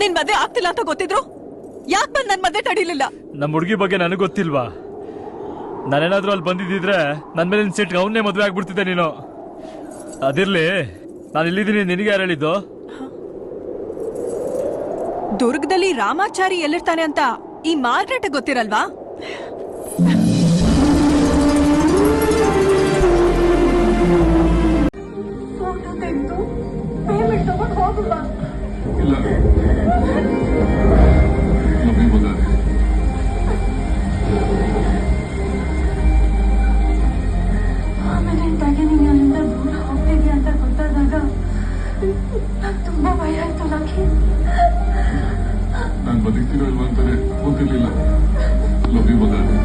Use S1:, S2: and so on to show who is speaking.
S1: ನಿನ್ ಮದ್ವೆ ಆಗ್ತಿಲ್ಲ ಅಂತ ಗೊತ್ತಿದ್ರು ಯಾಕೆ ಬಂದ್ ನನ್ ಮದ್ವೆ ತಡೀಲಿಲ್ಲ?
S2: ನಮ್ಮ ಹುಡುಗಿ ಬಗ್ಗೆ ನನಗೆ ಗೊತ್ತಿಲ್ವಾ? ನಾನೇನಾದ್ರೂ ಅಲ್ಲಿ ಬಂದಿದ್ದಿದ್ರೆ ನನ್ ಮೇಲೆ ಸಿಟ್ಟು ಅವನ್ನೇ ಮದ್ವೆ ಆಗ್ಬಿಡ್ತಿದ್ದೆ ನೀನು. ಅದಿರ್ಲಿ, ನಾನು ಇಲ್ಲಿದ್ದೀನಿ, ನಿನಗೆ ಯಾರು ಹೇಳಿದ್ದು?
S1: ದುರ್ಗದಲ್ಲಿ ರಾಮಾಚಾರಿ ಎಲ್ಲಿರ್ತಾನೆ ಅಂತ ಈ ಮಾರ್ಗ್ರೆಟ್ ಗೊತ್ತಿರಲ್ವಾ?
S3: ಇಲ್ಲ, ನಮಗೆ ಬಂದಾರೆ.
S4: ಆಮೇಲೆ ಇದ್ದಾಗೆ ನೀನು ಅಲ್ಲಿಂದ ದೂರ ಹೋಗ್ತಿದ್ಯಾ ಅಂತ ಗೊತ್ತಾದಾಗ ನಂಗೆ ತುಂಬಾ ಭಯ ಆಯ್ತು ಲಕ್ಕಿ.
S3: ನಾನು ಬದುಕ್ತಿರೋ ಇಲ್ವಾ ಅಂತಾನೆ ಗೊತ್ತಿರ್ಲಿಲ್ಲ. ಲವ್ ಯು ಬಂದಾರೆ.